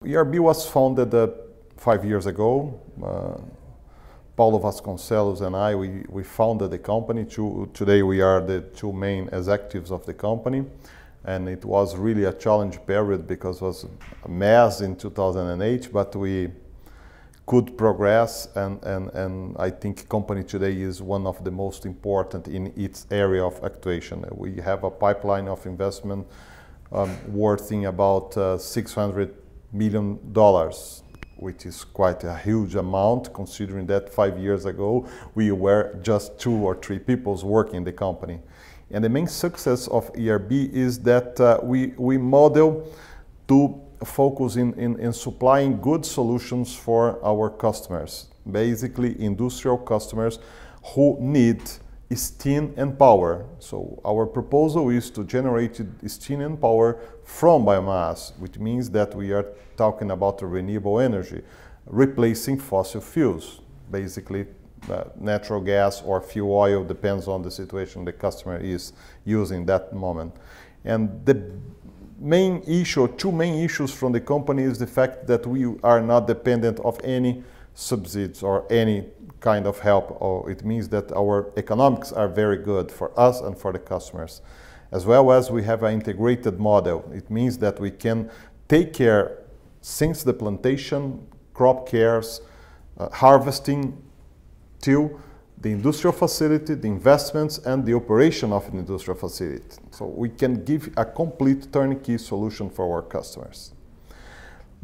ERB was founded 5 years ago. Paulo Vasconcelos and I, we founded the company. Today we are the two main executives of the company. And it was really a challenge period because it was a mess in 2008, but we could progress, and I think company today is one of the most important in its area of actuation. We have a pipeline of investment worth about $600 million, which is quite a huge amount considering that 5 years ago we were just 2 or 3 people working in the company. And the main success of ERB is that we model to focus in supplying good solutions for our customers, basically industrial customers who need steam and power. So our proposal is to generate steam and power from biomass, which means that we are talking about renewable energy, replacing fossil fuels, basically natural gas or fuel oil, depends on the situation the customer is using that moment. And the main issue, 2 main issues from the company is the fact that we are not dependent of any subsidies or any kind of help. Or it means that our economics are very good for us and for the customers. As well as we have an integrated model. It means that we can take care since the plantation, crop cares, harvesting, till the industrial facility, the investments, and the operation of an industrial facility. So we can give a complete turnkey solution for our customers.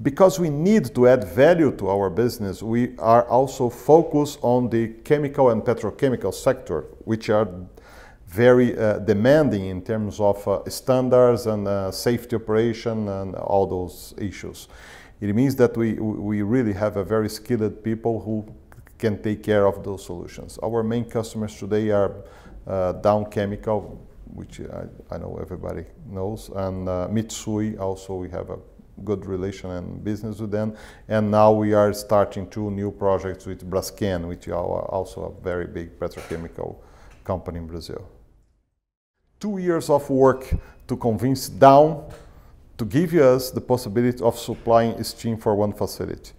Because we need to add value to our business, we are also focused on the chemical and petrochemical sector, which are very demanding in terms of standards and safety operation and all those issues. It means that we really have a very skilled people who can take care of those solutions. Our main customers today are Dow Chemical, which I know everybody knows, and Mitsui also. We have a good relation and business with them. And now we are starting 2 new projects with Braskem, which are also a very big petrochemical company in Brazil. 2 years of work to convince Dow to give us the possibility of supplying steam for one facility.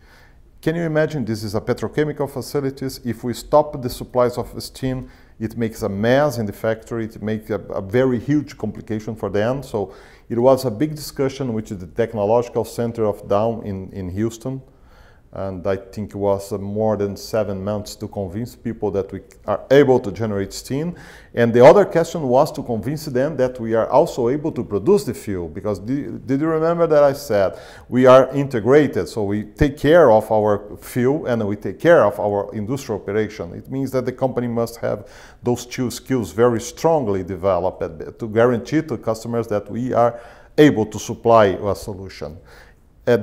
Can you imagine, this is a petrochemical facilities. If we stop the supplies of steam, it makes a mess in the factory. It makes a very huge complication for them. So it was a big discussion with the technological center of Dow in Houston. And I think it was more than 7 months to convince people that we are able to generate steam. And the other question was to convince them that we are also able to produce the fuel. Because did you remember that I said we are integrated, so we take care of our fuel and we take care of our industrial operation. It means that the company must have those 2 skills very strongly developed to guarantee to customers that we are able to supply a solution.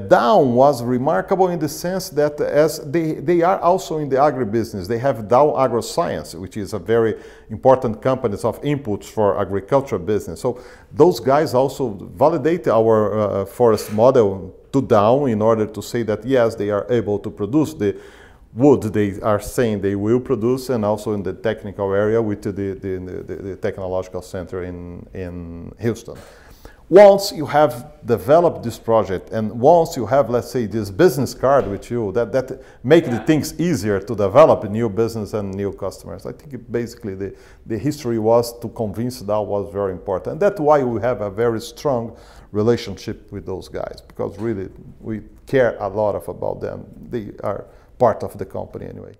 Dow was remarkable in the sense that as they are also in the agribusiness. They have Dow AgroScience, which is a very important company of inputs for agriculture business. So those guys also validate our forest model to Dow in order to say that yes, they are able to produce the wood they are saying they will produce, and also in the technical area with the technological center in Houston. Once you have developed this project and once you have, let's say, this business card with you, that make the things easier to develop a new business and new customers. I think basically the history was to convince Dow was very important. And that's why we have a very strong relationship with those guys, because really we care a lot about them. They are part of the company anyway.